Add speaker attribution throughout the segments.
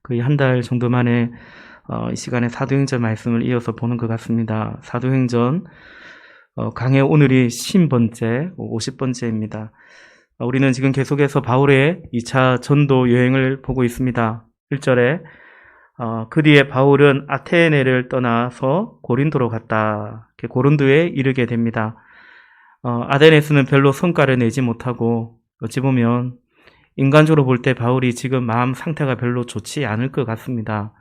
Speaker 1: 거의 한 달 정도 만에 이 시간에 사도행전 말씀을 이어서 보는 것 같습니다. 사도행전 강해 오늘이 50번째, 50번째입니다. 우리는 지금 계속해서 바울의 2차 전도 여행을 보고 있습니다. 1절에 그 뒤에 바울은 아테네를 떠나서 고린도로 갔다. 고린도에 이르게 됩니다. 아테네에서는 별로 성과를 내지 못하고 어찌 보면 인간적으로 볼 때 바울이 지금 마음 상태가 별로 좋지 않을 것 같습니다.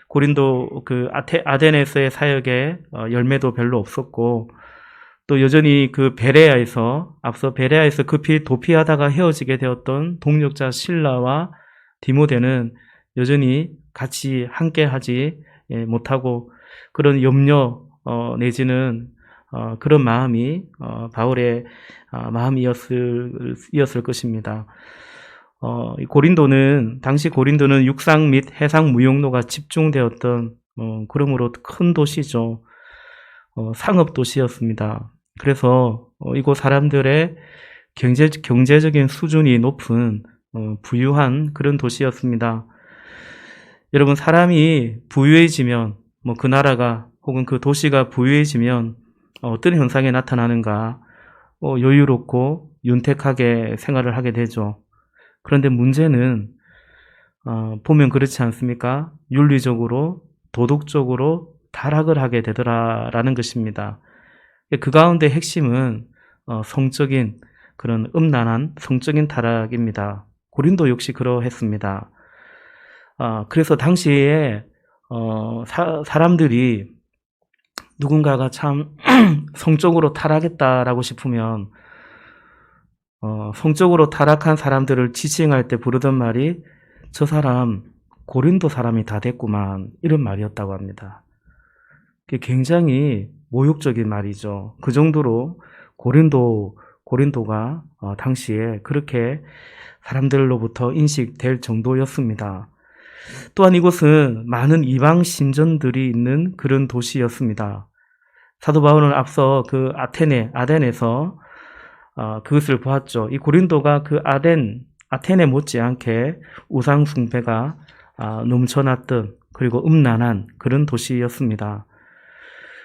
Speaker 1: 고린도 아테네에서의 사역에 열매도 별로 없었고 또 여전히 그 앞서 베레아에서 급히 도피하다가 헤어지게 되었던 동역자 실라와 디모데는 여전히 같이 함께 하지 못하고 그런 염려 내지는 그런 마음이 바울의 마음이었을 것입니다. 당시 고린도는 육상 및 해상 무역로가 집중되었던 그러므로 큰 도시죠. 상업 도시였습니다. 그래서 이곳 사람들의 경제적인 수준이 높은 부유한 그런 도시였습니다. 여러분, 사람이 부유해지면 그 나라가 혹은 그 도시가 부유해지면 어떤 현상이 나타나는가? 여유롭고 윤택하게 생활을 하게 되죠. 그런데 문제는 보면 그렇지 않습니까? 윤리적으로, 도덕적으로 타락을 하게 되더라라는 것입니다. 그 가운데 핵심은 성적인 그런 음란한 성적인 타락입니다. 고린도 역시 그러했습니다. 그래서 당시에 사람들이 누군가가 참 성적으로 타락했다라고 싶으면 성적으로 타락한 사람들을 지칭할 때 부르던 말이 저 사람 고린도 사람이 다 됐구만, 이런 말이었다고 합니다. 굉장히 모욕적인 말이죠. 그 정도로 고린도가 당시에 그렇게 사람들로부터 인식될 정도였습니다. 또한 이곳은 많은 이방 신전들이 있는 그런 도시였습니다. 사도 바울은 앞서 그 아덴에서 그것을 보았죠. 이 고린도가 그 아테네 못지않게 우상 숭배가 넘쳐났던, 그리고 음란한 그런 도시였습니다.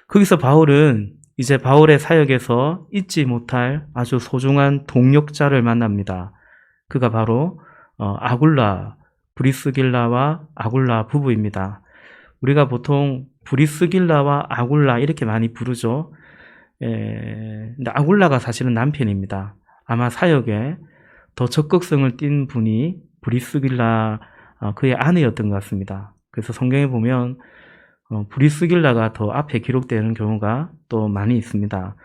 Speaker 1: 거기서 바울은 이제 바울의 사역에서 잊지 못할 아주 소중한 동역자를 만납니다. 그가 바로 브리스길라와 아굴라 부부입니다. 우리가 보통 브리스길라와 아굴라 이렇게 많이 부르죠. 근데 아굴라가 사실은 남편입니다. 아마 사역에 더 적극성을 띈 분이 브리스길라 그의 아내였던 것 같습니다. 그래서 성경에 보면 브리스길라가 더 앞에 기록되는 경우가 또 많이 있습니다.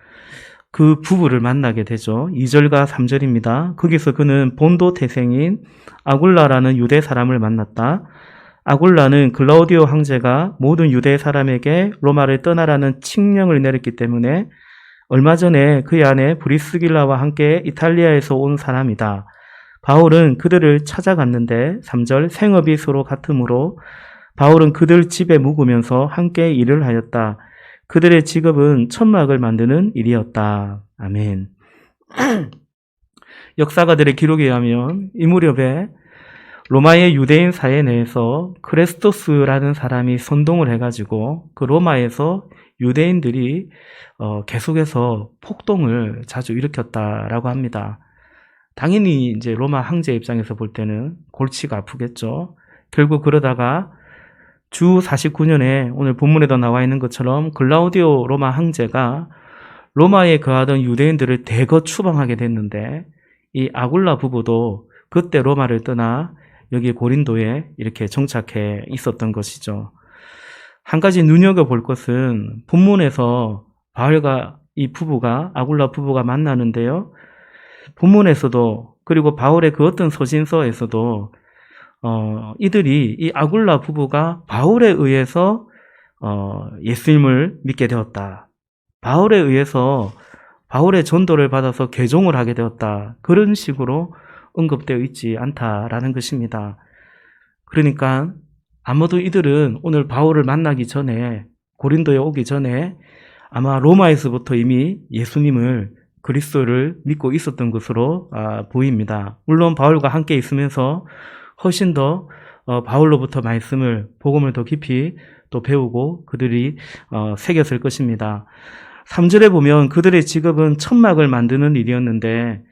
Speaker 1: 그 부부를 만나게 되죠. 2절과 3절입니다. 거기서 그는 본도 태생인 아굴라라는 유대 사람을 만났다. 아굴라는 글라우디오 황제가 모든 유대 사람에게 로마를 떠나라는 칙령을 내렸기 때문에 얼마 전에 그의 아내 브리스길라와 함께 이탈리아에서 온 사람이다. 바울은 그들을 찾아갔는데 3절 생업이 서로 같으므로 바울은 그들 집에 묵으면서 함께 일을 하였다. 그들의 직업은 천막을 만드는 일이었다. 아멘. 역사가들의 기록에 의하면 이 무렵에 로마의 유대인 사회 내에서 크레스토스라는 사람이 선동을 해가지고 그 로마에서 유대인들이 계속해서 폭동을 자주 일으켰다라고 합니다. 당연히 이제 로마 황제 입장에서 볼 때는 골치가 아프겠죠. 결국 그러다가 주 49년에 오늘 본문에도 나와 있는 것처럼 글라우디오 로마 황제가 로마에 거하던 유대인들을 대거 추방하게 됐는데 이 아굴라 부부도 그때 로마를 떠나 여기 고린도에 이렇게 정착해 있었던 것이죠. 한 가지 눈여겨볼 것은 본문에서 바울과 아굴라 부부가 만나는데요. 본문에서도 그리고 바울의 그 어떤 서신서에서도 이들이 이 아굴라 부부가 바울에 의해서 예수님을 믿게 되었다. 바울에 의해서 바울의 전도를 받아서 개종을 하게 되었다. 그런 식으로 언급되어 있지 않다라는 것입니다. 그러니까 아마도 이들은 오늘 바울을 만나기 전에, 고린도에 오기 전에 아마 로마에서부터 이미 예수님을, 그리스도를 믿고 있었던 것으로 보입니다. 물론 바울과 함께 있으면서 훨씬 더 바울로부터 복음을 더 깊이 또 배우고 그들이 새겼을 것입니다. 3절에 보면 그들의 직업은 천막을 만드는 일이었는데,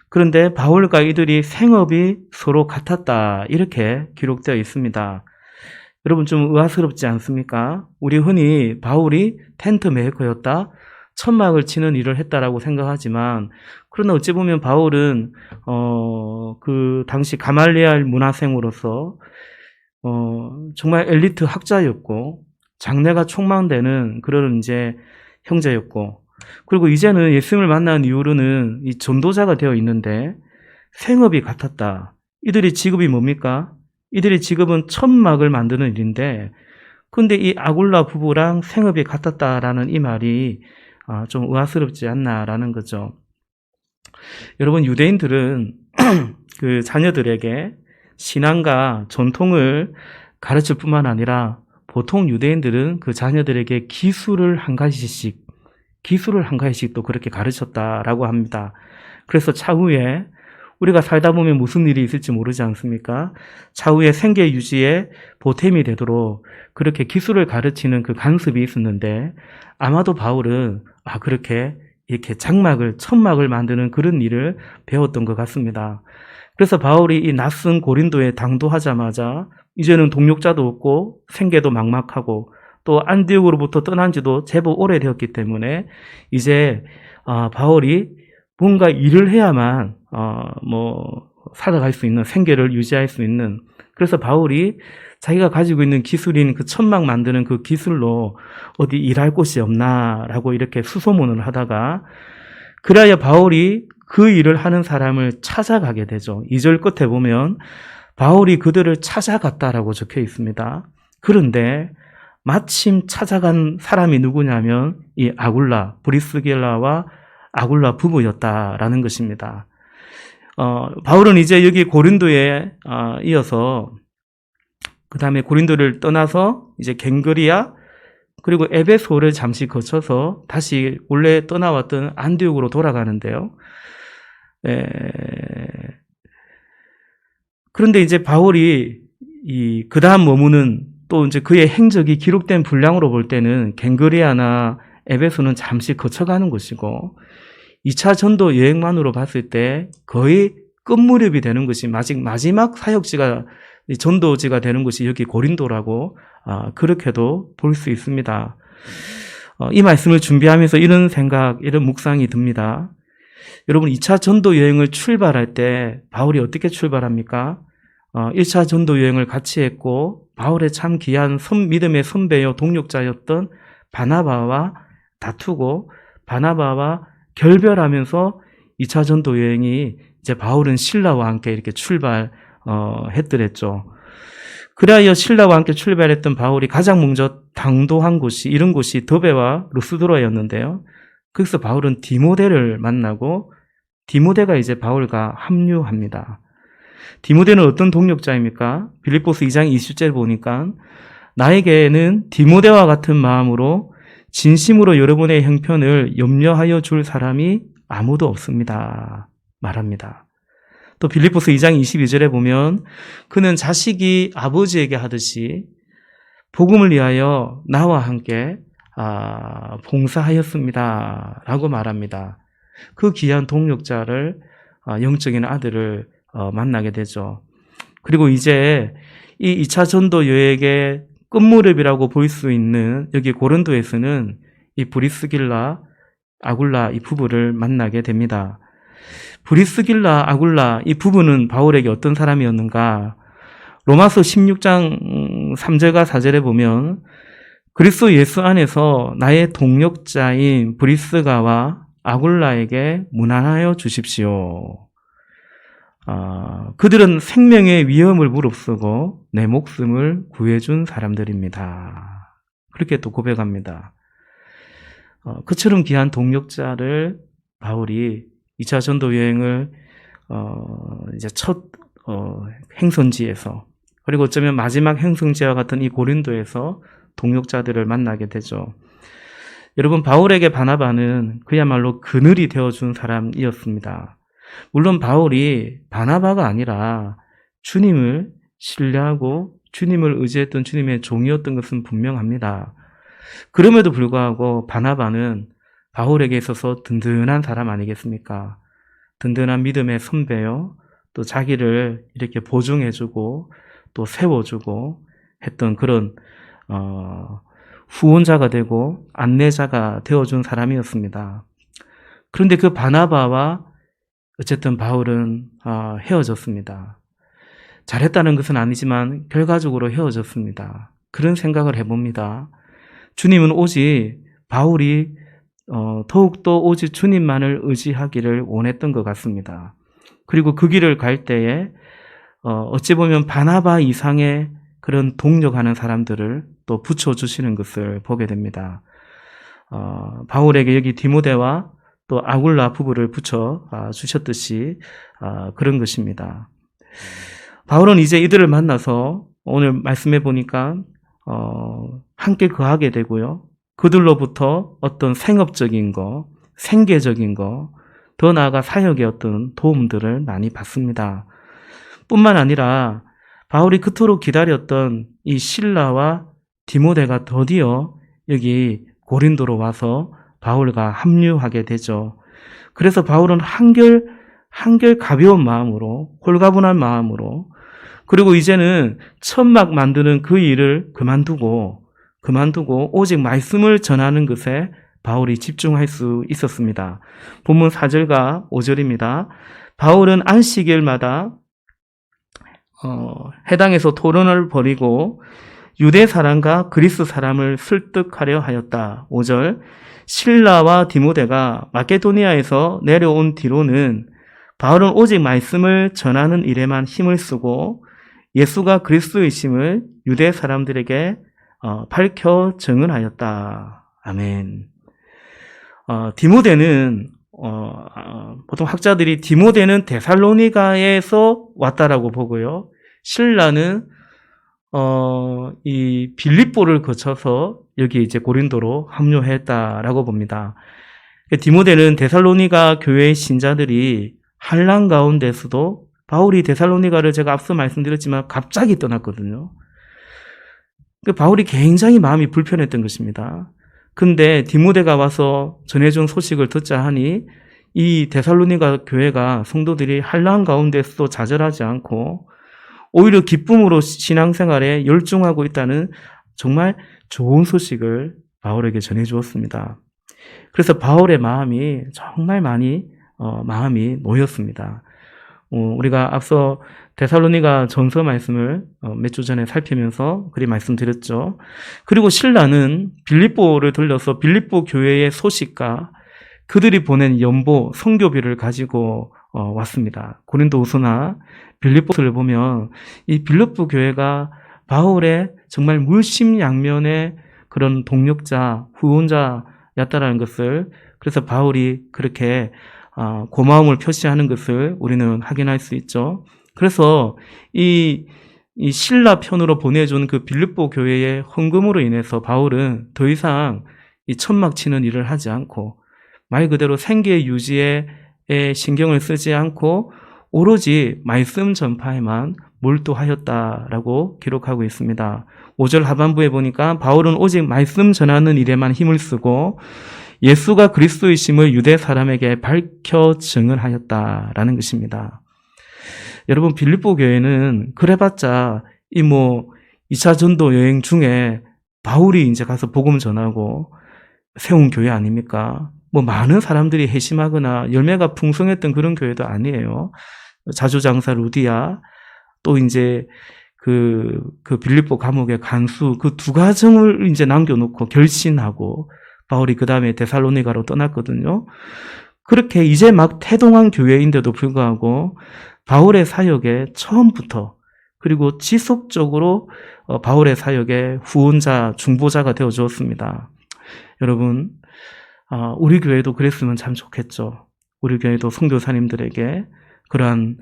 Speaker 1: 그런데 바울과 이들이 생업이 서로 같았다, 이렇게 기록되어 있습니다. 여러분 좀 의아스럽지 않습니까? 우리 흔히 바울이 텐트 메이커였다, 천막을 치는 일을 했다라고 생각하지만, 그러나 어찌 보면 바울은 그 당시 가말리알 문화생으로서 정말 엘리트 학자였고 장래가 촉망되는 그런 이제 형제였고, 그리고 이제는 예수님을 만난 이후로는 이 전도자가 되어 있는데 생업이 같았다. 이들의 직업이 뭡니까? 이들의 직업은 천막을 만드는 일인데, 근데 이 아굴라 부부랑 생업이 같았다라는 이 말이 좀 의아스럽지 않나라는 거죠. 여러분, 유대인들은 그 자녀들에게 신앙과 전통을 가르칠 뿐만 아니라 보통 유대인들은 그 자녀들에게 기술을 한 가지씩 또 그렇게 가르쳤다라고 합니다. 그래서 차후에 우리가 살다 보면 무슨 일이 있을지 모르지 않습니까? 차후에 생계 유지에 보탬이 되도록 그렇게 기술을 가르치는 그 간섭이 있었는데, 아마도 바울은 그렇게 이렇게 천막을 만드는 그런 일을 배웠던 것 같습니다. 그래서 바울이 이 낯선 고린도에 당도하자마자 이제는 동역자도 없고 생계도 막막하고 또 안디옥으로부터 떠난 지도 제법 오래되었기 때문에 이제 바울이 뭔가 일을 해야만 살아갈 수 있는, 생계를 유지할 수 있는, 그래서 바울이 자기가 가지고 있는 기술인 그 천막 만드는 그 기술로 어디 일할 곳이 없나라고 이렇게 수소문을 하다가, 그래야 바울이 그 일을 하는 사람을 찾아가게 되죠. 2절 끝에 보면 바울이 그들을 찾아갔다라고 적혀 있습니다. 그런데 마침 찾아간 사람이 누구냐면 이 브리스길라와 아굴라 부부였다라는 것입니다. 바울은 이제 여기 고린도에 이어서 그 다음에 고린도를 떠나서 이제 겐그리아 그리고 에베소를 잠시 거쳐서 다시 원래 떠나왔던 안디옥으로 돌아가는데요. 그런데 이제 바울이 그 다음 머무는 또 이제 그의 행적이 기록된 분량으로 볼 때는 겐그리아나 에베소는 잠시 거쳐가는 곳이고, 2차 전도 여행만으로 봤을 때 거의 끝무렵이 되는 것이 마지막 사역지가, 전도지가 되는 것이 여기 고린도라고 그렇게도 볼 수 있습니다. 이 말씀을 준비하면서 이런 묵상이 듭니다. 여러분, 2차 전도 여행을 출발할 때 바울이 어떻게 출발합니까? 1차 전도 여행을 같이 했고 바울의 참 귀한 믿음의 선배요 동역자였던 바나바와 다투고 바나바와 결별하면서 2차 전도 여행이 이제 바울은 신라와 함께 이렇게 출발했더랬죠. 그리하여 신라와 함께 출발했던 바울이 가장 먼저 당도한 곳이, 이런 곳이 더베와 루스드로였는데요. 거기서 바울은 디모데를 만나고 디모데가 이제 바울과 합류합니다. 디모데는 어떤 동역자입니까? 빌립보서 2장 20절 보니까 나에게는 디모데와 같은 마음으로 진심으로 여러분의 형편을 염려하여 줄 사람이 아무도 없습니다. 말합니다. 또 빌립보서 2장 22절에 보면 그는 자식이 아버지에게 하듯이 복음을 위하여 나와 함께 봉사하였습니다. 라고 말합니다. 그 귀한 동역자를, 영적인 아들을 만나게 되죠. 그리고 이제 이 2차 전도 여행의 끝무렵이라고 볼 수 있는 여기 고린도에서는 이 브리스길라, 아굴라 이 부부를 만나게 됩니다. 브리스길라, 아굴라 이 부부는 바울에게 어떤 사람이었는가? 로마서 16장 3절과 4절에 보면 그리스도 예수 안에서 나의 동역자인 브리스가와 아굴라에게 문안하여 주십시오. 그들은 생명의 위험을 무릅쓰고 내 목숨을 구해준 사람들입니다. 그렇게 또 고백합니다. 그처럼 귀한 동역자를 바울이 2차 전도 여행을 이제 첫 행선지에서, 그리고 어쩌면 마지막 행선지와 같은 이 고린도에서 동역자들을 만나게 되죠. 여러분, 바울에게 바나바는 그야말로 그늘이 되어준 사람이었습니다. 물론 바울이 바나바가 아니라 주님을 신뢰하고 주님을 의지했던 주님의 종이었던 것은 분명합니다. 그럼에도 불구하고 바나바는 바울에게 있어서 든든한 사람 아니겠습니까? 든든한 믿음의 선배요. 또 자기를 이렇게 보증해주고 또 세워주고 했던 그런 후원자가 되고 안내자가 되어준 사람이었습니다. 그런데 그 바나바와 어쨌든 바울은 헤어졌습니다. 잘했다는 것은 아니지만 결과적으로 헤어졌습니다. 그런 생각을 해봅니다. 주님은 오직 바울이 더욱더 오직 주님만을 의지하기를 원했던 것 같습니다. 그리고 그 길을 갈 때에 어찌 보면 바나바 이상의 그런 동력하는 사람들을 또 붙여주시는 것을 보게 됩니다. 바울에게 여기 디모데와 또 아굴라 부부를 붙여 주셨듯이 그런 것입니다. 바울은 이제 이들을 만나서 오늘 말씀해 보니까 함께 거하게 되고요. 그들로부터 어떤 생업적인 거, 생계적인 거, 더 나아가 사역의 어떤 도움들을 많이 받습니다. 뿐만 아니라 바울이 그토록 기다렸던 이 실라와 디모데가 드디어 여기 고린도로 와서 바울과 합류하게 되죠. 그래서 바울은 한결 가벼운 마음으로, 홀가분한 마음으로, 그리고 이제는 천막 만드는 그 일을 그만두고 오직 말씀을 전하는 것에 바울이 집중할 수 있었습니다. 본문 4절과 5절입니다. 바울은 안식일마다 해당에서 토론을 벌이고 유대 사람과 그리스 사람을 설득하려 하였다. 5절 실라와 디모데가 마케도니아에서 내려온 뒤로는 바울은 오직 말씀을 전하는 일에만 힘을 쓰고 예수가 그리스도이심을 유대 사람들에게 밝혀 증언하였다. 아멘. 디모데는 보통 학자들이 디모데는 데살로니가에서 왔다라고 보고요. 실라는 이 빌립보를 거쳐서 여기 이제 고린도로 합류했다라고 봅니다. 디모데는 데살로니가 교회의 신자들이 환난 가운데서도 바울이 데살로니가를 제가 앞서 말씀드렸지만 갑자기 떠났거든요. 바울이 굉장히 마음이 불편했던 것입니다. 근데 디모데가 와서 전해준 소식을 듣자 하니 이 데살로니가 교회가 성도들이 환난 가운데서도 좌절하지 않고 오히려 기쁨으로 신앙생활에 열중하고 있다는 정말 좋은 소식을 바울에게 전해주었습니다. 그래서 바울의 마음이 정말 많이 마음이 놓였습니다. 우리가 앞서 데살로니가 전서 말씀을 몇 주 전에 살피면서 그리 말씀드렸죠. 그리고 실라는 빌립보를 들려서 빌립보 교회의 소식과 그들이 보낸 연보, 선교비를 가지고 왔습니다. 고린도후서나 빌립보서를 보면 이 빌립보 교회가 바울의 정말 물심양면의 그런 동력자, 후원자였다라는 것을 그래서 바울이 그렇게 고마움을 표시하는 것을 우리는 확인할 수 있죠. 그래서 이 신라 편으로 보내준 그 빌립보 교회의 헌금으로 인해서 바울은 더 이상 이 천막 치는 일을 하지 않고 말 그대로 생계 유지에 신경을 쓰지 않고 오로지 말씀 전파에만 몰두하였다라고 기록하고 있습니다. 5절 하반부에 보니까 바울은 오직 말씀 전하는 일에만 힘을 쓰고 예수가 그리스도이심을 유대 사람에게 밝혀 증언하였다라는 것입니다. 여러분 빌립보 교회는 그래봤자 2차 전도 여행 중에 바울이 이제 가서 복음 전하고 세운 교회 아닙니까? 많은 사람들이 회심하거나 열매가 풍성했던 그런 교회도 아니에요. 자주장사 루디아 또 이제 그 빌립보 감옥의 간수 그 두 가정을 이제 남겨놓고 결신하고 바울이 그 다음에 데살로니가로 떠났거든요. 그렇게 이제 막 태동한 교회인데도 불구하고 바울의 사역에 처음부터 그리고 지속적으로 바울의 사역에 후원자, 중보자가 되어 주었습니다. 여러분, 우리 교회도 그랬으면 참 좋겠죠. 우리 교회도 선교사님들에게 그러한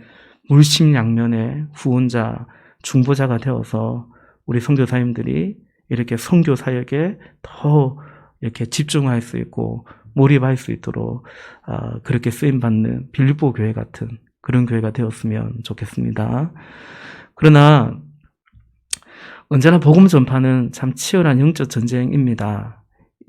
Speaker 1: 물심양면의 후원자, 중보자가 되어서 우리 선교사님들이 이렇게 선교 사역에 더 이렇게 집중할 수 있고 몰입할 수 있도록 그렇게 쓰임받는 빌립보 교회 같은 그런 교회가 되었으면 좋겠습니다. 그러나 언제나 복음 전파는 참 치열한 영적 전쟁입니다.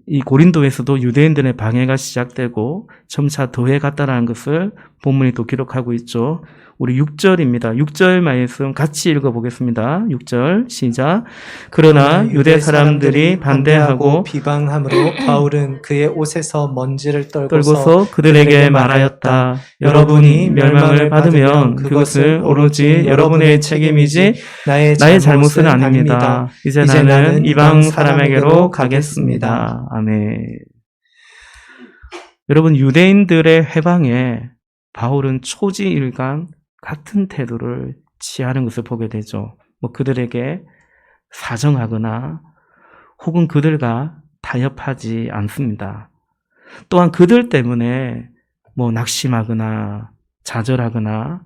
Speaker 1: 이 고린도에서도 유대인들의 방해가 시작되고 점차 더해갔다라는 것을 본문이 또 기록하고 있죠. 우리 6절입니다. 6절 말씀 같이 읽어보겠습니다. 6절 시작. 그러나 유대 사람들이 반대하고
Speaker 2: 비방함으로 바울은 그의 옷에서 먼지를
Speaker 1: 떨고서 그들에게 말하였다. 여러분이 멸망을 받으면 그것은 오로지 여러분의 책임이지 나의 잘못은 아닙니다. 이제 나는 이방 사람에게로 가겠습니다. 아멘. 여러분, 유대인들의 해방에 바울은 초지일관 같은 태도를 취하는 것을 보게 되죠. 그들에게 사정하거나 혹은 그들과 타협하지 않습니다. 또한 그들 때문에 낙심하거나 좌절하거나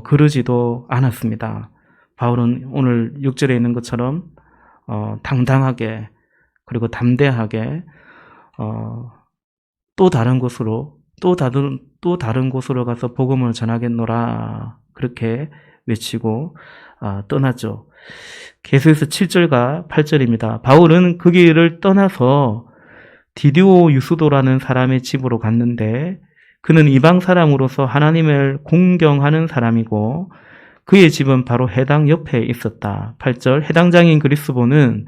Speaker 1: 그러지도 않았습니다. 바울은 오늘 6절에 있는 것처럼 당당하게 그리고 담대하게 또 다른 곳으로 가서 복음을 전하겠노라 그렇게 외치고 떠났죠. 계속해서 7절과 8절입니다. 바울은 그 길을 떠나서 디디오 유스도라는 사람의 집으로 갔는데 그는 이방 사람으로서 하나님을 공경하는 사람이고 그의 집은 바로 해당 옆에 있었다. 8절 해당장인 그리스도는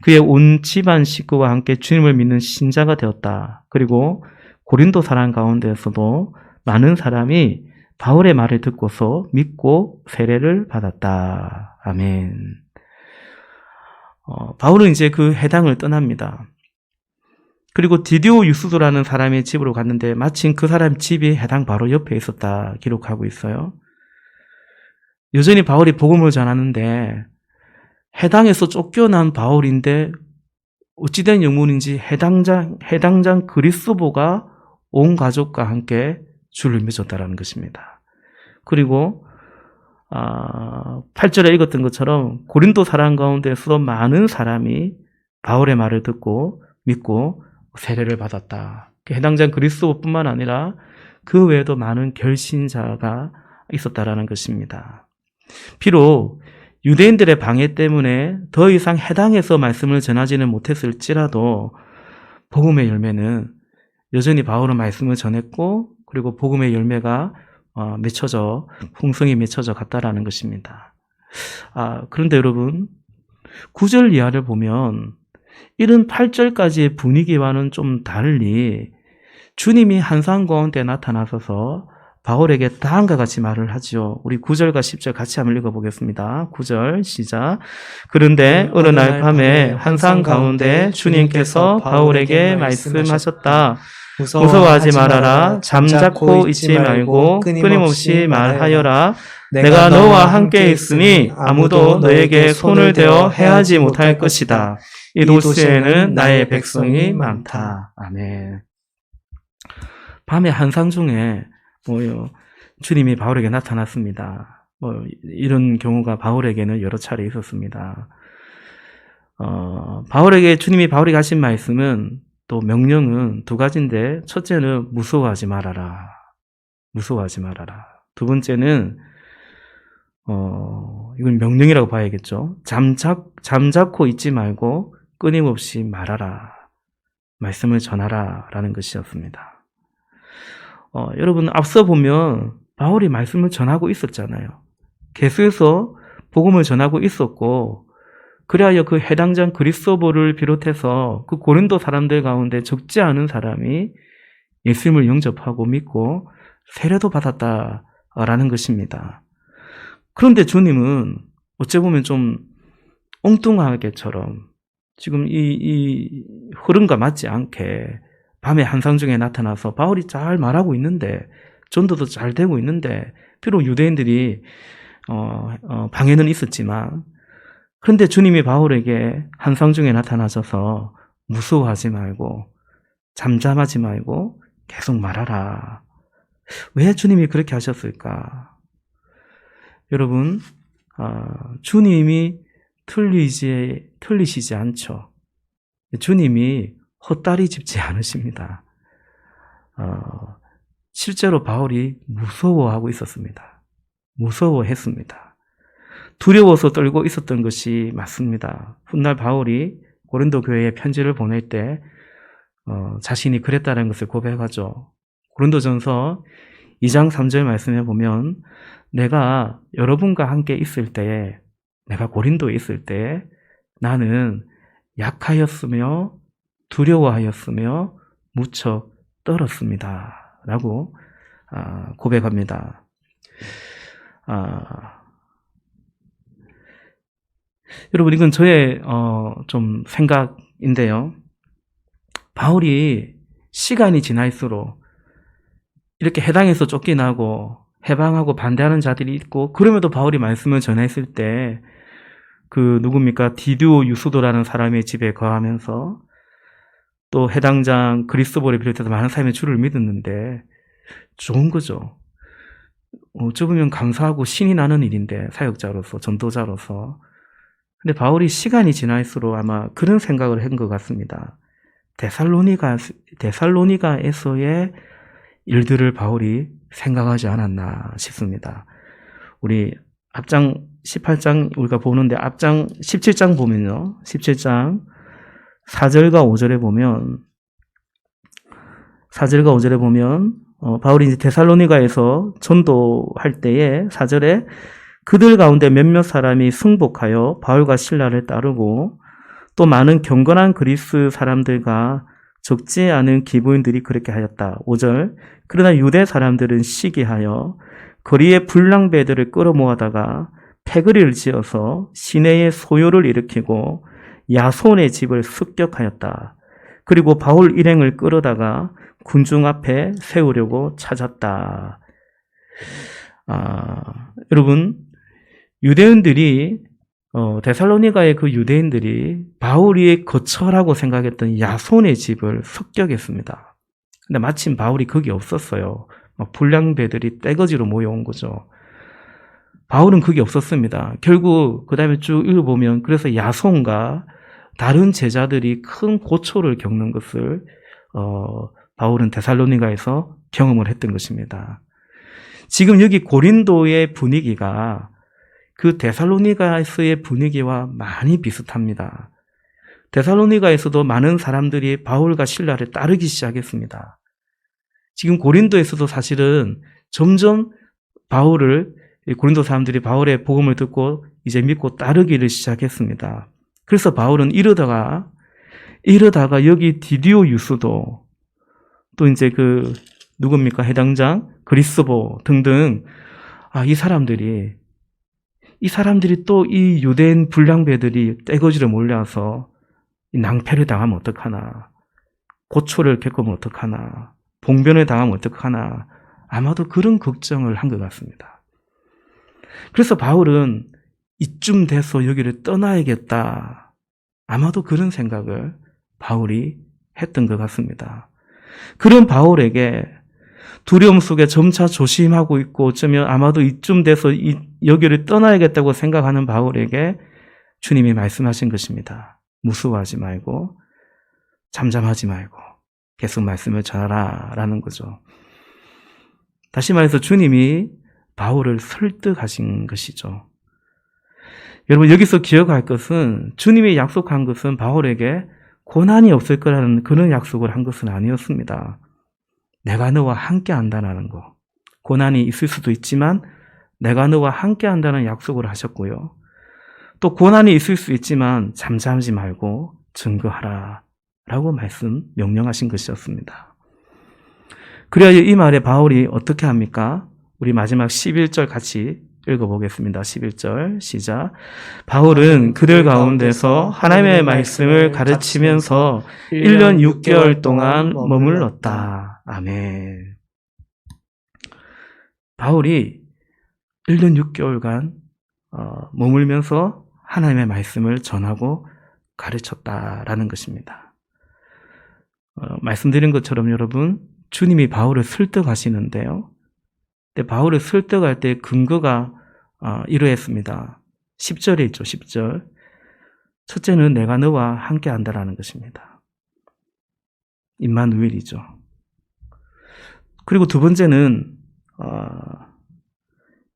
Speaker 1: 그의 온 집안 식구와 함께 주님을 믿는 신자가 되었다. 그리고 고린도 사람 가운데에서도 많은 사람이 바울의 말을 듣고서 믿고 세례를 받았다. 아멘. 바울은 이제 그 해당을 떠납니다. 그리고 디디오 유스도라는 사람의 집으로 갔는데 마침 그 사람 집이 해당 바로 옆에 있었다 기록하고 있어요. 여전히 바울이 복음을 전하는데 해당에서 쫓겨난 바울인데 어찌된 영문인지 해당장 그리스도가 온 가족과 함께 주를 맺었다라는 것입니다. 그리고 8절에 읽었던 것처럼 고린도 사람 가운데서도 많은 사람이 바울의 말을 듣고 믿고 세례를 받았다. 해당장 그리스도뿐만 아니라 그 외에도 많은 결신자가 있었다라는 것입니다. 비록 유대인들의 방해 때문에 더 이상 해당에서 말씀을 전하지는 못했을지라도 복음의 열매는 여전히 바울은 말씀을 전했고 그리고 복음의 열매가 풍성히 맺혀져 갔다라는 것입니다. 그런데 여러분 9절 이하를 보면 이런 8절까지의 분위기와는 좀 달리 주님이 한상 가운데 나타나셔서 바울에게 다음과 같이 말을 하지요. 우리 9절과 10절 같이 한번 읽어보겠습니다. 9절 시작. 그런데 어느 날 밤에 한상 가운데 주님께서 바울에게 말씀하셨다. 무서워하지 말아라. 잠자코 있지 말고 끊임없이 말하여라. 내가 너와 함께 있으니 아무도 너에게 손을 대어 해하지 못할 것이다. 이 도시에는 나의 백성이 많다. 아멘. 밤에 한상 중에 주님이 바울에게 나타났습니다. 이런 경우가 바울에게는 여러 차례 있었습니다. 바울에게 주님이 바울에게 하신 말씀은 또 명령은 두 가지인데 첫째는 무서워하지 말아라. 무서워하지 말아라. 두 번째는 이건 명령이라고 봐야겠죠. 잠자코 있지 말고 끊임없이 말하라. 말씀을 전하라 라는 것이었습니다. 여러분 앞서 보면 바울이 말씀을 전하고 있었잖아요. 계속해서 복음을 전하고 있었고 그리하여 그 해당장 그리스도를 비롯해서 그 고린도 사람들 가운데 적지 않은 사람이 예수님을 영접하고 믿고 세례도 받았다라는 것입니다. 그런데 주님은 어찌 보면 좀 엉뚱하게처럼 지금 이 흐름과 맞지 않게 밤에 한상 중에 나타나서 바울이 잘 말하고 있는데 전도도 잘 되고 있는데 비록 유대인들이 방해는 있었지만 그런데 주님이 바울에게 한상 중에 나타나셔서 무서워하지 말고 잠잠하지 말고 계속 말하라. 왜 주님이 그렇게 하셨을까? 여러분 주님이 틀리시지 않죠. 주님이 헛다리 짚지 않으십니다. 실제로 바울이 무서워하고 있었습니다. 무서워했습니다. 두려워서 떨고 있었던 것이 맞습니다. 훗날 바울이 고린도 교회에 편지를 보낼 때 자신이 그랬다는 것을 고백하죠. 고린도전서 2장 3절 말씀에 보면 내가 여러분과 함께 있을 때에, 내가 고린도에 있을 때 나는 약하였으며 두려워하였으며 무척 떨었습니다. 라고 고백합니다. 여러분, 이건 저의 좀 생각인데요. 바울이 시간이 지날수록 이렇게 해당에서 쫓겨나고 해방하고 반대하는 자들이 있고, 그럼에도 바울이 말씀을 전했을 때 누굽니까? 디두오 유스도라는 사람의 집에 거하면서 또 해당장 그리스도를 비롯해서 많은 사람의 주를 믿었는데 좋은 거죠. 어찌 보면 감사하고 신이 나는 일인데, 사역자로서, 전도자로서. 근데 바울이 시간이 지날수록 아마 그런 생각을 한 것 같습니다. 데살로니가에서의 일들을 바울이 생각하지 않았나 싶습니다. 우리 앞장 18장 우리가 보는데 앞장 17장 보면요. 17장 4절과 5절에 보면 바울이 이제 데살로니가에서 전도할 때에 4절에 그들 가운데 몇몇 사람이 승복하여 바울과 실라를 따르고 또 많은 경건한 그리스 사람들과 적지 않은 기부인들이 그렇게 하였다. 5절 그러나 유대 사람들은 시기하여 거리에 불량배들을 끌어모아다가 패거리를 지어서 시내에 소요를 일으키고 야손의 집을 습격하였다. 그리고 바울 일행을 끌어다가 군중 앞에 세우려고 찾았다. 여러분, 유대인들이 데살로니가의 그 유대인들이 바울이 거처라고 생각했던 야손의 집을 습격했습니다. 근데 마침 바울이 거기 없었어요. 불량배들이 떼거지로 모여온 거죠. 바울은 거기 없었습니다. 결국 그 다음에 쭉 읽어보면 그래서 야손과 다른 제자들이 큰 고초를 겪는 것을 바울은 데살로니가에서 경험을 했던 것입니다. 지금 여기 고린도의 분위기가 그 데살로니가에서의 분위기와 많이 비슷합니다. 데살로니가에서도 많은 사람들이 바울과 실라를 따르기 시작했습니다. 지금 고린도에서도 사실은 점점 고린도 사람들이 바울의 복음을 듣고 이제 믿고 따르기를 시작했습니다. 그래서 바울은 이러다가 여기 디디오 유스도 또 이제 누굽니까? 해당장 그리스보 등등 이 사람들이 또 이 유대인 불량배들이 떼거지로 몰려와서 낭패를 당하면 어떡하나, 고초를 겪으면 어떡하나, 봉변을 당하면 어떡하나, 아마도 그런 걱정을 한 것 같습니다. 그래서 바울은 이쯤 돼서 여기를 떠나야겠다, 아마도 그런 생각을 바울이 했던 것 같습니다. 그런 바울에게 두려움 속에 점차 조심하고 있고 어쩌면 아마도 이쯤 돼서 여기를 떠나야겠다고 생각하는 바울에게 주님이 말씀하신 것입니다. 무서워하지 말고 잠잠하지 말고 계속 말씀을 전하라 라는 거죠. 다시 말해서 주님이 바울을 설득하신 것이죠. 여러분, 여기서 기억할 것은 주님이 약속한 것은 바울에게 고난이 없을 거라는 그런 약속을 한 것은 아니었습니다. 내가 너와 함께 한다는 거. 고난이 있을 수도 있지만 내가 너와 함께 한다는 약속을 하셨고요. 또 고난이 있을 수 있지만 잠잠하지 말고 증거하라 라고 명령하신 것이었습니다. 그래야 이 말에 바울이 어떻게 합니까? 우리 마지막 11절 같이 읽어보겠습니다. 11절 시작. 바울은 그들 가운데서 하나님의 말씀을 가르치면서 1년 6개월 동안 머물렀다. 아멘. 바울이 1년 6개월간 머물면서 하나님의 말씀을 전하고 가르쳤다라는 것입니다. 말씀드린 것처럼 여러분, 주님이 바울을 설득하시는데요. 근데 바울을 설득할 때 근거가 이러했습니다. 10절에 있죠. 10절. 첫째는 내가 너와 함께 한다라는 것입니다. 임마누엘이죠. 그리고 두 번째는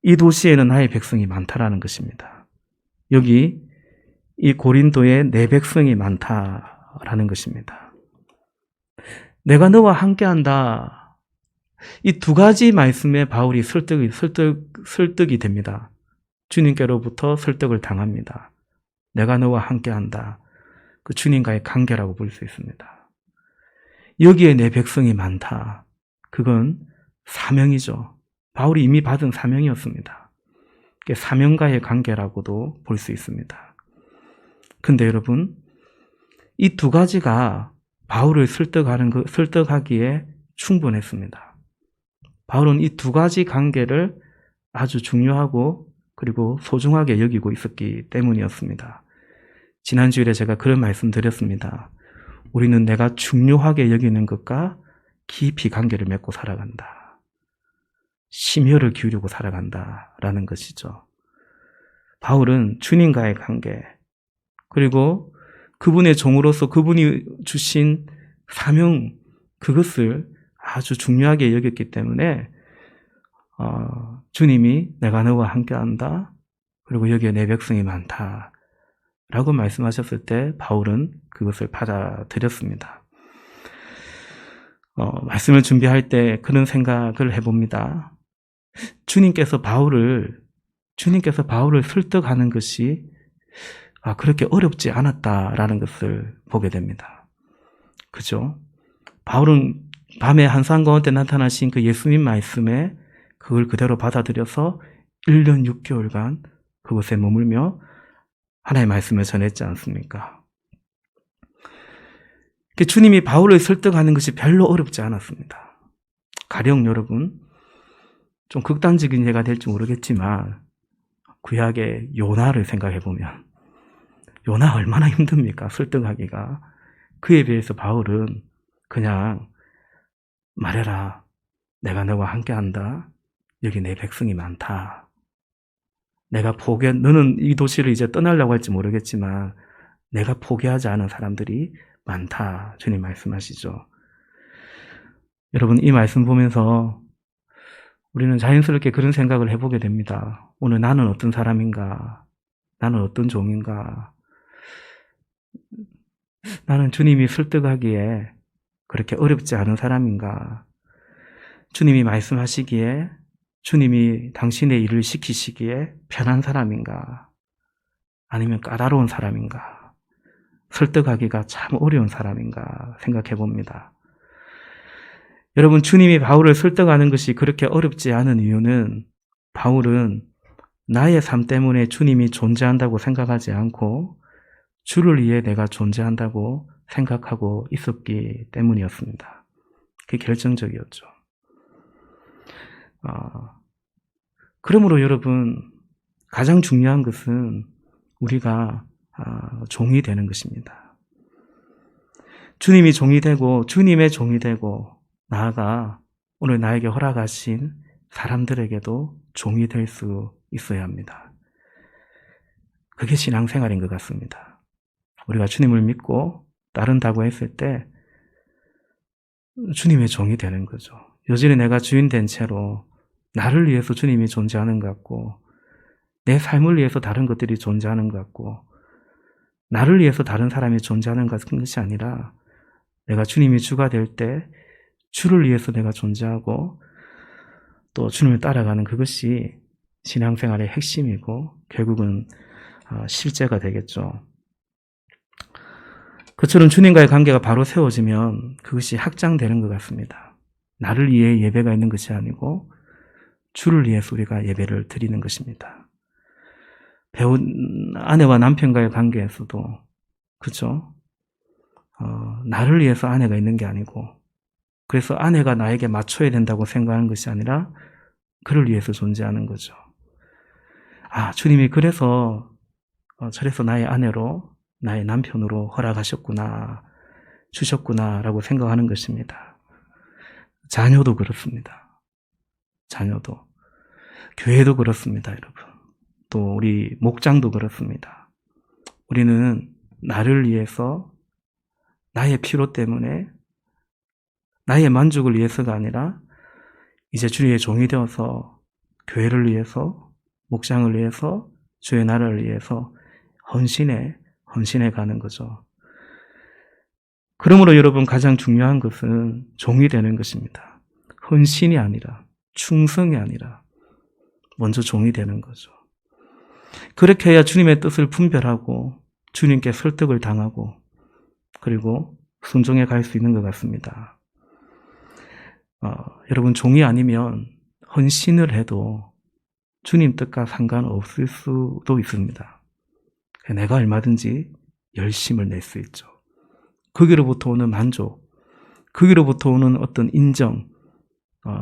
Speaker 1: 이 도시에는 나의 백성이 많다라는 것입니다. 여기 이 고린도에 내 백성이 많다라는 것입니다. 내가 너와 함께한다. 이 두 가지 말씀에 바울이 설득이 됩니다. 주님께로부터 설득을 당합니다. 내가 너와 함께한다. 그 주님과의 관계라고 볼 수 있습니다. 여기에 내 백성이 많다. 그건 사명이죠. 바울이 이미 받은 사명이었습니다. 사명과의 관계라고도 볼 수 있습니다. 근데 여러분, 이 두 가지가 바울을 설득하기에 충분했습니다. 바울은 이 두 가지 관계를 아주 중요하고 그리고 소중하게 여기고 있었기 때문이었습니다. 지난 주일에 제가 그런 말씀 드렸습니다. 우리는 내가 중요하게 여기는 것과 깊이 관계를 맺고 살아간다. 심혈을 기울이고 살아간다라는 것이죠. 바울은 주님과의 관계, 그리고 그분의 종으로서 그분이 주신 사명, 그것을 아주 중요하게 여겼기 때문에 주님이 내가 너와 함께한다. 그리고 여기에 내 백성이 많다. 라고 말씀하셨을 때 바울은 그것을 받아들였습니다. 말씀을 준비할 때 그런 생각을 해봅니다. 주님께서 바울을 설득하는 것이 그렇게 어렵지 않았다라는 것을 보게 됩니다. 그죠? 바울은 밤에 한산 가운데 나타나신 그 예수님 말씀에 그걸 그대로 받아들여서 1년 6개월간 그곳에 머물며 하나님의 말씀을 전했지 않습니까? 주님이 바울을 설득하는 것이 별로 어렵지 않았습니다. 가령 여러분, 좀 극단적인 예가 될지 모르겠지만 구약의 요나를 생각해보면 요나 얼마나 힘듭니까? 설득하기가. 그에 비해서 바울은 그냥 말해라. 내가 너와 함께한다. 여기 내 백성이 많다. 너는 이 도시를 이제 떠나려고 할지 모르겠지만 내가 포기하지 않은 사람들이 많다. 주님 말씀하시죠. 여러분, 이 말씀 보면서 우리는 자연스럽게 그런 생각을 해보게 됩니다. 오늘 나는 어떤 사람인가? 나는 어떤 종인가? 나는 주님이 설득하기에 그렇게 어렵지 않은 사람인가? 주님이 말씀하시기에 주님이 당신의 일을 시키시기에 편한 사람인가? 아니면 까다로운 사람인가? 설득하기가 참 어려운 사람인가 생각해 봅니다. 여러분, 주님이 바울을 설득하는 것이 그렇게 어렵지 않은 이유는 바울은 나의 삶 때문에 주님이 존재한다고 생각하지 않고 주를 위해 내가 존재한다고 생각하고 있었기 때문이었습니다. 그게 결정적이었죠. 그러므로 여러분, 가장 중요한 것은 우리가 종이 되는 것입니다. 주님이 종이 되고 주님의 종이 되고 나아가 오늘 나에게 허락하신 사람들에게도 종이 될 수 있어야 합니다. 그게 신앙생활인 것 같습니다. 우리가 주님을 믿고 따른다고 했을 때 주님의 종이 되는 거죠. 여전히 내가 주인 된 채로 나를 위해서 주님이 존재하는 것 같고 내 삶을 위해서 다른 것들이 존재하는 것 같고 나를 위해서 다른 사람이 존재하는 것이 아니라 내가 주님이 주가 될 때 주를 위해서 내가 존재하고 또 주님을 따라가는 그것이 신앙생활의 핵심이고 결국은 실제가 되겠죠. 그처럼 주님과의 관계가 바로 세워지면 그것이 확장되는 것 같습니다. 나를 위해 예배가 있는 것이 아니고 주를 위해서 우리가 예배를 드리는 것입니다. 아내와 남편과의 관계에서도 그렇죠? 나를 위해서 아내가 있는 게 아니고 그래서 아내가 나에게 맞춰야 된다고 생각하는 것이 아니라 그를 위해서 존재하는 거죠. 주님이 저래서 나의 아내로 나의 남편으로 허락하셨구나, 주셨구나라고 생각하는 것입니다. 자녀도 그렇습니다. 자녀도. 교회도 그렇습니다, 여러분. 또 우리 목장도 그렇습니다. 우리는 나를 위해서 나의 필요 때문에 나의 만족을 위해서가 아니라 이제 주의 종이 되어서 교회를 위해서, 목장을 위해서, 주의 나라를 위해서 헌신해 가는 거죠. 그러므로 여러분 가장 중요한 것은 종이 되는 것입니다. 헌신이 아니라, 충성이 아니라 먼저 종이 되는 거죠. 그렇게 해야 주님의 뜻을 분별하고 주님께 설득을 당하고 그리고 순종해 갈 수 있는 것 같습니다. 여러분 종이 아니면 헌신을 해도 주님 뜻과 상관없을 수도 있습니다. 내가 얼마든지 열심을 낼 수 있죠. 거기로부터 오는 만족, 거기로부터 오는 어떤 인정,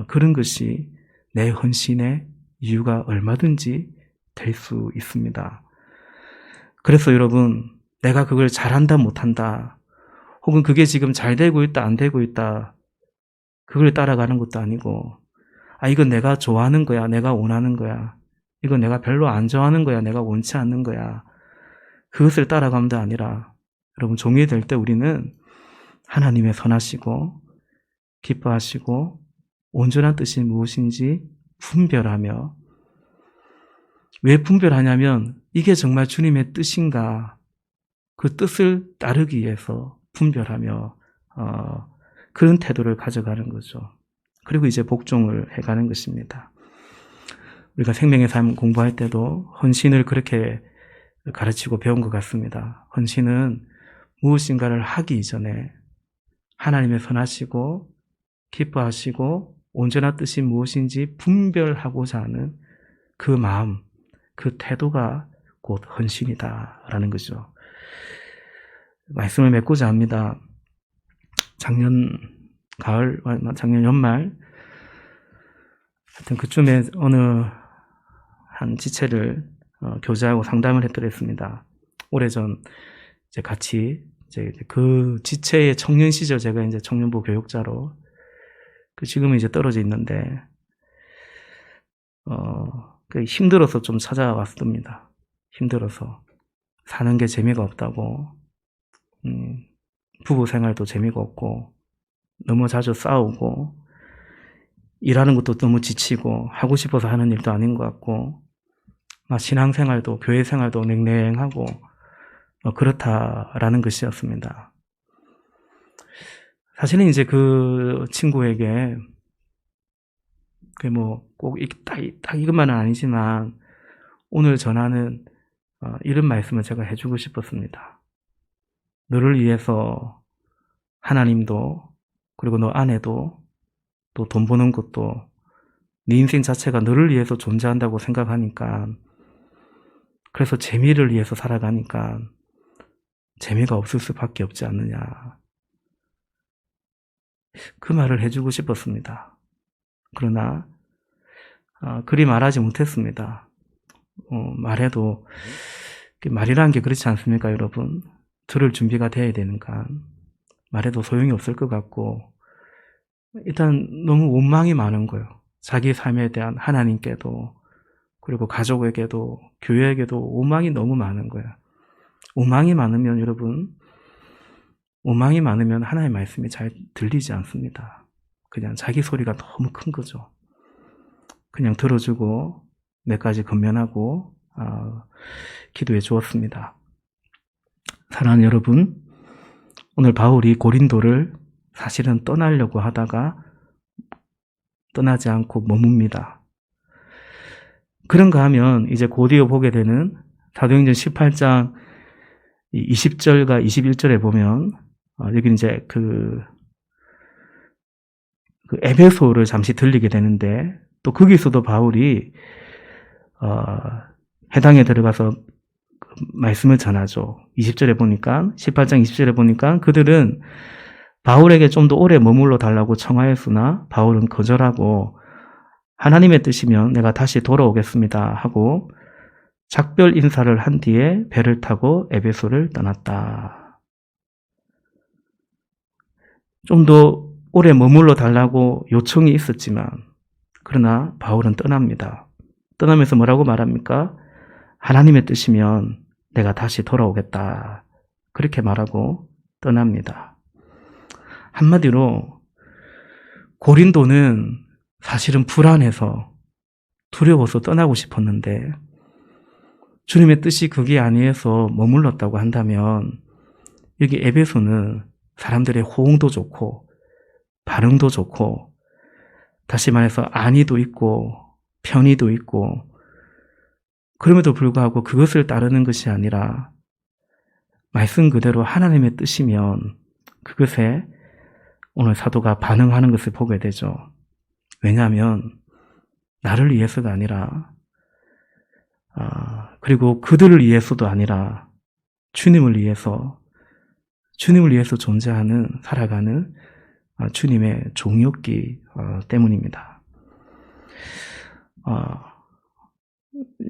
Speaker 1: 그런 것이 내 헌신의 이유가 얼마든지 될 수 있습니다. 그래서 여러분, 내가 그걸 잘한다 못한다, 혹은 그게 지금 잘 되고 있다 안 되고 있다, 그걸 따라가는 것도 아니고, 이건 내가 좋아하는 거야, 내가 원하는 거야, 이건 내가 별로 안 좋아하는 거야, 내가 원치 않는 거야, 그것을 따라가면도 아니라, 여러분 종이 될 때 우리는 하나님의 선하시고 기뻐하시고 온전한 뜻이 무엇인지 분별하며, 왜 분별하냐면 이게 정말 주님의 뜻인가, 그 뜻을 따르기 위해서 분별하며 그런 태도를 가져가는 거죠. 그리고 이제 복종을 해가는 것입니다. 우리가 생명의 삶 공부할 때도 헌신을 그렇게 가르치고 배운 것 같습니다. 헌신은 무엇인가를 하기 이전에 하나님의 선하시고 기뻐하시고 온전한 뜻이 무엇인지 분별하고자 하는 그 마음, 그 태도가 곧 헌신이다라는 거죠. 말씀을 맺고자 합니다. 작년 가을, 작년 연말, 하여튼 그쯤에 어느 한 지체를 교제하고 상담을 해드렸습니다. 오래전 이제 같이 그 지체의 청년 시절 제가 이제 청년부 교육자로 지금은 이제 떨어져 있는데 힘들어서 좀 찾아왔습니다. 힘들어서 사는 게 재미가 없다고, 부부 생활도 재미가 없고 너무 자주 싸우고 일하는 것도 너무 지치고 하고 싶어서 하는 일도 아닌 것 같고 신앙생활도 교회 생활도 냉랭하고 그렇다라는 것이었습니다. 사실은 이제 그 친구에게 꼭 딱 이것만은 아니지만 오늘 전하는 이런 말씀을 제가 해주고 싶었습니다. 너를 위해서 하나님도 그리고 너 아내도 또 돈 버는 것도 네 인생 자체가 너를 위해서 존재한다고 생각하니까, 그래서 재미를 위해서 살아가니까 재미가 없을 수밖에 없지 않느냐, 그 말을 해주고 싶었습니다. 그러나 그리 말하지 못했습니다. 말해도 말이라는 게 그렇지 않습니까, 여러분? 들을 준비가 돼야 되니까 말해도 소용이 없을 것 같고, 일단 너무 원망이 많은 거예요. 자기 삶에 대한 하나님께도 그리고 가족에게도 교회에게도 원망이 너무 많은 거예요. 원망이 많으면 여러분, 원망이 많으면 하나님의 말씀이 잘 들리지 않습니다. 그냥 자기 소리가 너무 큰 거죠. 그냥 들어주고 몇 가지 건면하고 기도해 주었습니다. 사랑하는 여러분, 오늘 바울이 고린도를 사실은 떠나려고 하다가 떠나지 않고 머뭅니다. 그런가 하면 이제 곧이어 보게 되는 사도행전 18장 20절과 21절에 보면 여기 이제 그 에베소를 잠시 들리게 되는데, 또 거기서도 바울이 해당에 들어가서 말씀을 전하죠. 20절에 보니까, 18장 20절에 보니까 그들은 바울에게 좀 더 오래 머물러 달라고 청하였으나 바울은 거절하고 하나님의 뜻이면 내가 다시 돌아오겠습니다 하고 작별 인사를 한 뒤에 배를 타고 에베소를 떠났다. 좀 더 오래 머물러 달라고 요청이 있었지만, 그러나 바울은 떠납니다. 떠나면서 뭐라고 말합니까? 하나님의 뜻이면 내가 다시 돌아오겠다, 그렇게 말하고 떠납니다. 한마디로 고린도는 사실은 불안해서 두려워서 떠나고 싶었는데 주님의 뜻이 그게 아니어서 머물렀다고 한다면 여기 에베소는 사람들의 호응도 좋고 반응도 좋고 다시 말해서 안위도 있고 편의도 있고 그럼에도 불구하고 그것을 따르는 것이 아니라 말씀 그대로 하나님의 뜻이면 그것에 오늘 사도가 반응하는 것을 보게 되죠. 왜냐하면 나를 위해서가 아니라 그리고 그들을 위해서도 아니라 주님을 위해서 존재하는 살아가는 주님의 종이었기 때문입니다.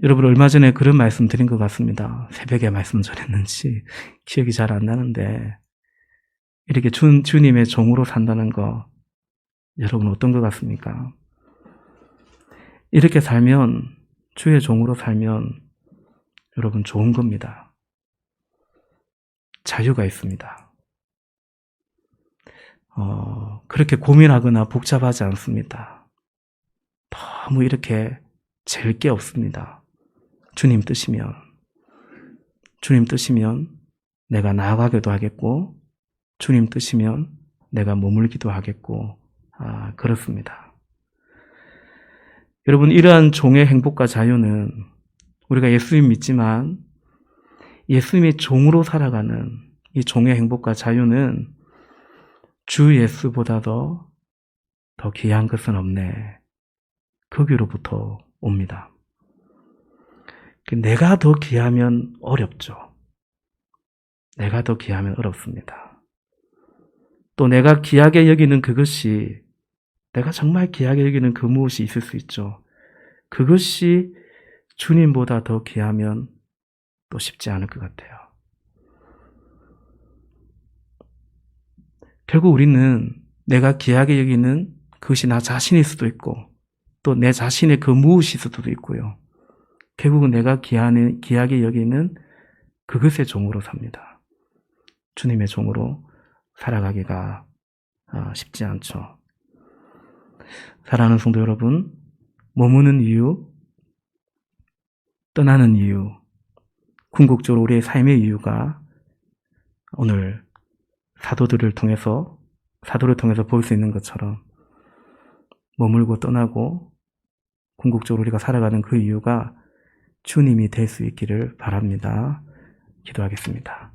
Speaker 1: 여러분 얼마 전에 그런 말씀 드린 것 같습니다. 새벽에 말씀 전했는지 기억이 잘 안 나는데 이렇게 주님의 종으로 산다는 거 여러분 어떤 것 같습니까? 이렇게 살면 주의 종으로 살면 여러분 좋은 겁니다. 자유가 있습니다. 그렇게 고민하거나 복잡하지 않습니다. 너무 이렇게 잴 게 없습니다. 주님 뜻이면 내가 나아가기도 하겠고 주님 뜻이면 내가 머물기도 하겠고 그렇습니다. 여러분 이러한 종의 행복과 자유는 우리가 예수님 믿지만 예수님의 종으로 살아가는 이 종의 행복과 자유는 주 예수보다도 더 귀한 것은 없네. 거기로부터 옵니다. 내가 더 귀하면 어렵죠. 내가 더 귀하면 어렵습니다. 또 내가 귀하게 여기는 그것이 내가 정말 귀하게 여기는 그 무엇이 있을 수 있죠. 그것이 주님보다 더 귀하면 또 쉽지 않을 것 같아요. 결국 우리는 내가 귀하게 여기는 그것이 나 자신일 수도 있고 또 내 자신의 그 무엇일 수도 있고요. 결국은 내가 귀하게 여기는 그것의 종으로 삽니다. 주님의 종으로 살아가기가 쉽지 않죠. 사랑하는 성도 여러분, 머무는 이유, 떠나는 이유, 궁극적으로 우리의 삶의 이유가 오늘 사도를 통해서 볼 수 있는 것처럼 머물고 떠나고 궁극적으로 우리가 살아가는 그 이유가 주님이 될 수 있기를 바랍니다. 기도하겠습니다.